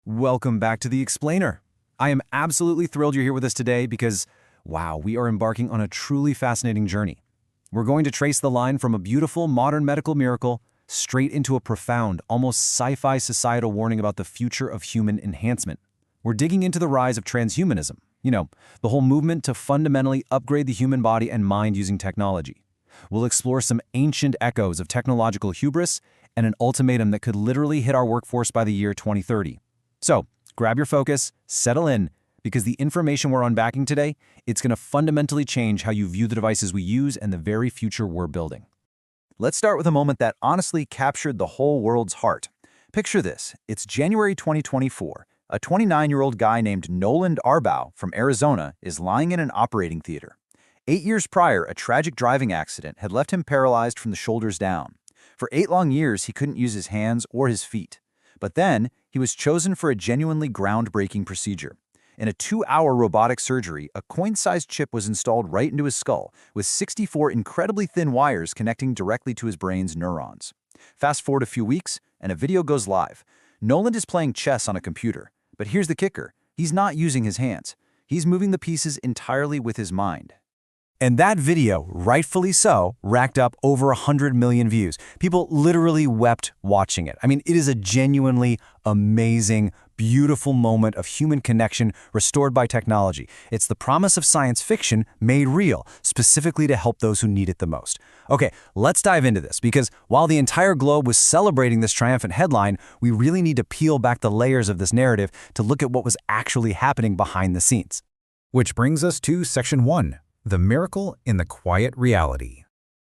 Welcome back to The Explainer. I am absolutely thrilled you're here with us today because, wow, we are embarking on a truly fascinating journey. We're going to trace the line from a beautiful modern medical miracle straight into a profound, almost sci-fi societal warning about the future of human enhancement. We're digging into the rise of transhumanism, the whole movement to fundamentally upgrade the human body and mind using technology. We'll explore some ancient echoes of technological hubris and an ultimatum that could literally hit our workforce by the year 2030. So, grab your focus, settle in, because the information we're unpacking today, it's going to fundamentally change how you view the devices we use and the very future we're building. Let's start with a moment that honestly captured the whole world's heart. Picture this. It's January 2024. A 29-year-old guy named Noland Arbaugh from Arizona is lying in an operating theater. 8 years prior, a tragic driving accident had left him paralyzed from the shoulders down. For 8 long years, he couldn't use his hands or his feet. But then, he was chosen for a genuinely groundbreaking procedure. In a 2-hour robotic surgery, a coin-sized chip was installed right into his skull, with 64 incredibly thin wires connecting directly to his brain's neurons. Fast forward a few weeks, and a video goes live. Noland is playing chess on a computer. But here's the kicker. He's not using his hands. He's moving the pieces entirely with his mind. And that video, rightfully so, racked up over 100 million views. People literally wept watching it. I mean, it is a genuinely amazing, beautiful moment of human connection restored by technology. It's the promise of science fiction made real, specifically to help those who need it the most. Okay, let's dive into this, because while the entire globe was celebrating this triumphant headline, we really need to peel back the layers of this narrative to look at what was actually happening behind the scenes. Which brings us to Section 1. The miracle in the quiet reality.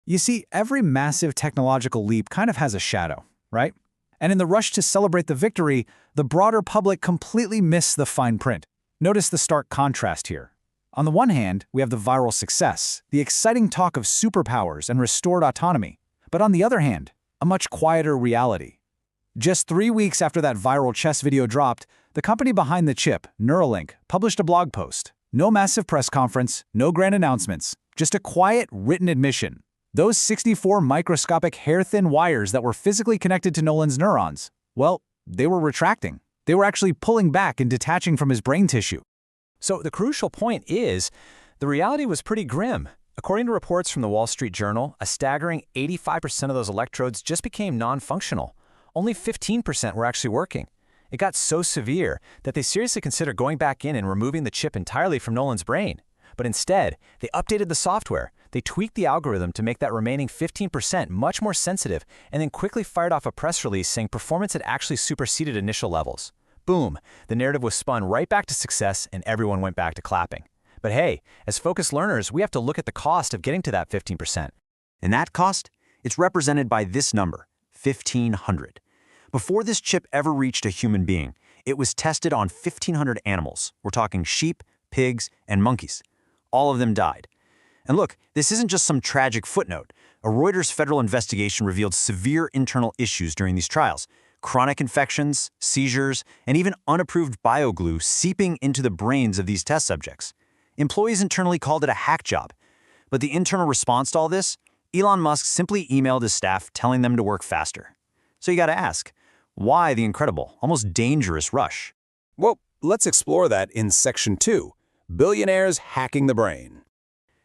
You see, every massive technological leap kind of has a shadow, right? And in the rush to celebrate the victory, the broader public completely missed the fine print. Notice the stark contrast here. On the one hand, we have the viral success, the exciting talk of superpowers and restored autonomy. But on the other hand, a much quieter reality. Just 3 weeks after that viral chess video dropped, the company behind the chip, Neuralink, published a blog post. No massive press conference, no grand announcements, just a quiet, written admission. Those 64 microscopic hair-thin wires that were physically connected to Noland's neurons, well, they were retracting. They were actually pulling back and detaching from his brain tissue. So the crucial point is, the reality was pretty grim. According to reports from the Wall Street Journal, a staggering 85% of those electrodes just became non-functional. Only 15% were actually working. It got so severe that they seriously considered going back in and removing the chip entirely from Noland's brain. But instead, they updated the software. They tweaked the algorithm to make that remaining 15% much more sensitive, and then quickly fired off a press release saying performance had actually superseded initial levels. Boom! The narrative was spun right back to success, and everyone went back to clapping. But hey, as focused learners, we have to look at the cost of getting to that 15%. And that cost? It's represented by this number, 1,500. Before this chip ever reached a human being, it was tested on 1,500 animals. We're talking sheep, pigs, and monkeys. All of them died. And look, this isn't just some tragic footnote. A Reuters federal investigation revealed severe internal issues during these trials. Chronic infections, seizures, and even unapproved bioglue seeping into the brains of these test subjects. Employees internally called it a hack job. But the internal response to all this? Elon Musk simply emailed his staff telling them to work faster. So you gotta ask, why the incredible, almost dangerous rush? Well, let's explore that in Section 2, Billionaires Hacking the Brain.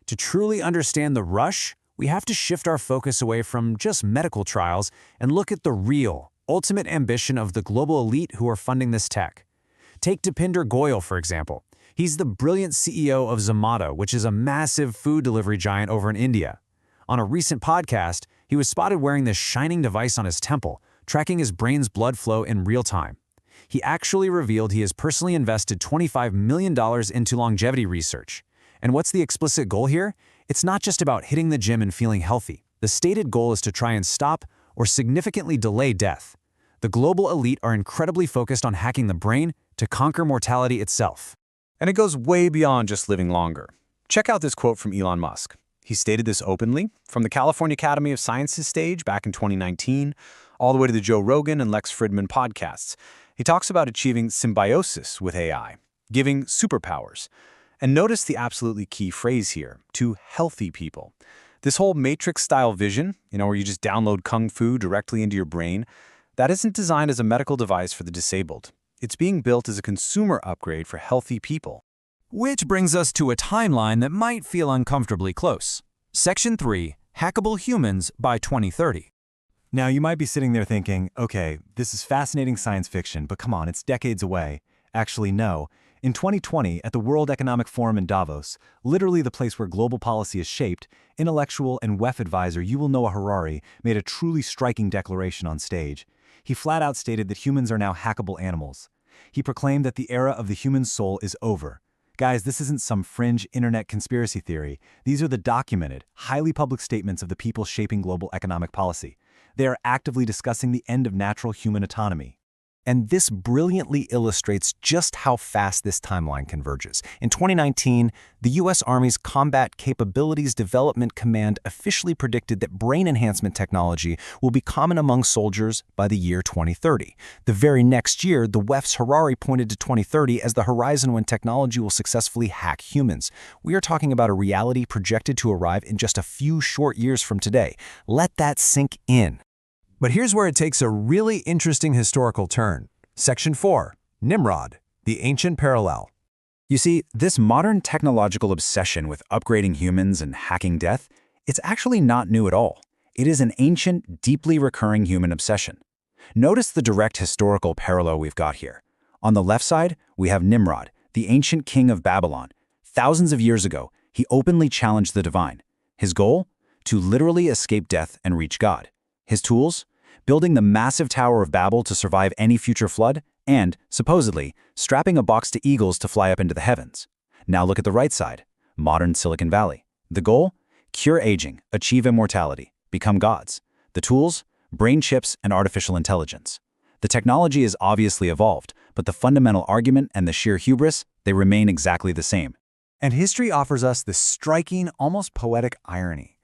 To truly understand the rush, we have to shift our focus away from just medical trials and look at the real, ultimate ambition of the global elite who are funding this tech. Take Deepinder Goyal, for example. He's the brilliant CEO of Zomato, which is a massive food delivery giant over in India. On a recent podcast, he was spotted wearing this shining device on his temple, tracking his brain's blood flow in real time. He actually revealed he has personally invested $25 million into longevity research. And what's the explicit goal here? It's not just about hitting the gym and feeling healthy. The stated goal is to try and stop or significantly delay death. The global elite are incredibly focused on hacking the brain to conquer mortality itself. And it goes way beyond just living longer. Check out this quote from Elon Musk. He stated this openly from the California Academy of Sciences stage back in 2019, all the way to the Joe Rogan and Lex Fridman podcasts. He talks about achieving symbiosis with AI, giving superpowers. And notice the absolutely key phrase here, to healthy people. This whole Matrix-style vision, where you just download kung fu directly into your brain, that isn't designed as a medical device for the disabled. It's being built as a consumer upgrade for healthy people. Which brings us to a timeline that might feel uncomfortably close. Section 3, Hackable Humans by 2030. Now, you might be sitting there thinking, okay, this is fascinating science fiction, but come on, it's decades away. Actually, no. In 2020, at the World Economic Forum in Davos, literally the place where global policy is shaped, intellectual and WEF advisor Yuval Noah Harari made a truly striking declaration on stage. He flat out stated that humans are now hackable animals. He proclaimed that the era of the human soul is over. Guys, this isn't some fringe internet conspiracy theory. These are the documented, highly public statements of the people shaping global economic policy. They are actively discussing the end of natural human autonomy. And this brilliantly illustrates just how fast this timeline converges. In 2019, the U.S. Army's Combat Capabilities Development Command officially predicted that brain enhancement technology will be common among soldiers by the year 2030. The very next year, the WEF's Harari pointed to 2030 as the horizon when technology will successfully hack humans. We are talking about a reality projected to arrive in just a few short years from today. Let that sink in. But here's where it takes a really interesting historical turn. Section 4, Nimrod, the ancient parallel. You see, this modern technological obsession with upgrading humans and hacking death, it's actually not new at all. It is an ancient, deeply recurring human obsession. Notice the direct historical parallel we've got here. On the left side, we have Nimrod, the ancient king of Babylon. Thousands of years ago, he openly challenged the divine. His goal? To literally escape death and reach God. His tools? Building the massive Tower of Babel to survive any future flood, and, supposedly, strapping a box to eagles to fly up into the heavens. Now look at the right side, modern Silicon Valley. The goal? Cure aging, achieve immortality, become gods. The tools? Brain chips and artificial intelligence. The technology is obviously evolved, but the fundamental argument and the sheer hubris, they remain exactly the same. And history offers us this striking, almost poetic irony.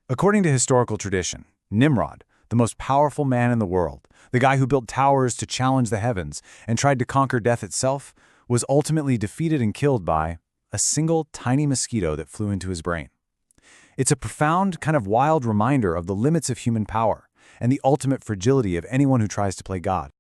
According to historical tradition, Nimrod, the most powerful man in the world, the guy who built towers to challenge the heavens and tried to conquer death itself, was ultimately defeated and killed by a single tiny mosquito that flew into his brain. It's a profound, kind of wild reminder of the limits of human power and the ultimate fragility of anyone who tries to play God.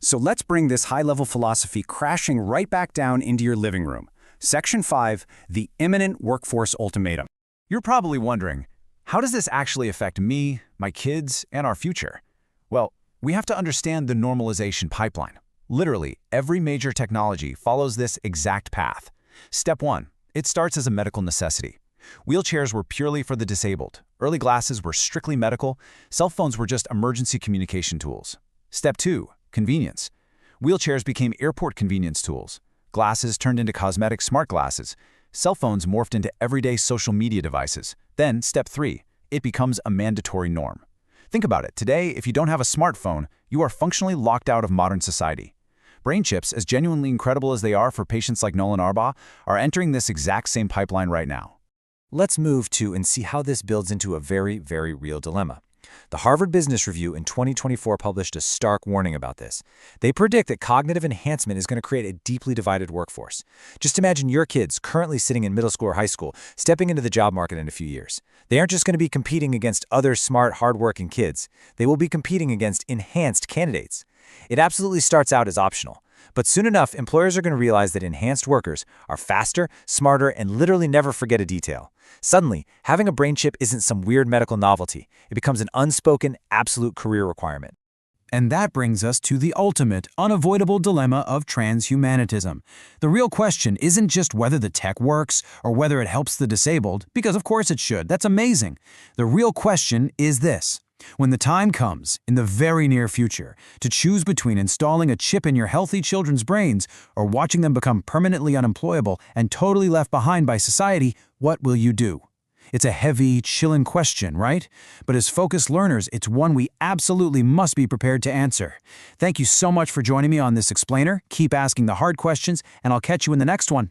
So let's bring this high-level philosophy crashing right back down into your living room. Section 5, the imminent workforce ultimatum. You're probably wondering, how does this actually affect me, my kids, and our future? Well, we have to understand the normalization pipeline. Literally, every major technology follows this exact path. Step 1, it starts as a medical necessity. Wheelchairs were purely for the disabled. Early glasses were strictly medical. Cell phones were just emergency communication tools. Step 2, convenience. Wheelchairs became airport convenience tools. Glasses turned into cosmetic smart glasses. Cell phones morphed into everyday social media devices. Then, step 3, it becomes a mandatory norm. Think about it. Today, if you don't have a smartphone, you are functionally locked out of modern society. Brain chips, as genuinely incredible as they are for patients like Nolan Arbaugh, are entering this exact same pipeline right now. Let's move to and see how this builds into a very, very real dilemma. The Harvard Business Review in 2024 published a stark warning about this. They predict that cognitive enhancement is going to create a deeply divided workforce. Just imagine your kids currently sitting in middle school or high school, stepping into the job market in a few years. They aren't just going to be competing against other smart, hardworking kids. They will be competing against enhanced candidates. It absolutely starts out as optional. But soon enough, employers are going to realize that enhanced workers are faster, smarter, and literally never forget a detail. Suddenly, having a brain chip isn't some weird medical novelty. It becomes an unspoken, absolute career requirement. And that brings us to the ultimate, unavoidable dilemma of transhumanitism. The real question isn't just whether the tech works or whether it helps the disabled, because of course it should. That's amazing. The real question is this. When the time comes, in the very near future, to choose between installing a chip in your healthy children's brains or watching them become permanently unemployable and totally left behind by society, what will you do? It's a heavy, chilling question, right? But as focused learners, it's one we absolutely must be prepared to answer. Thank you so much for joining me on this explainer. Keep asking the hard questions, and I'll catch you in the next one.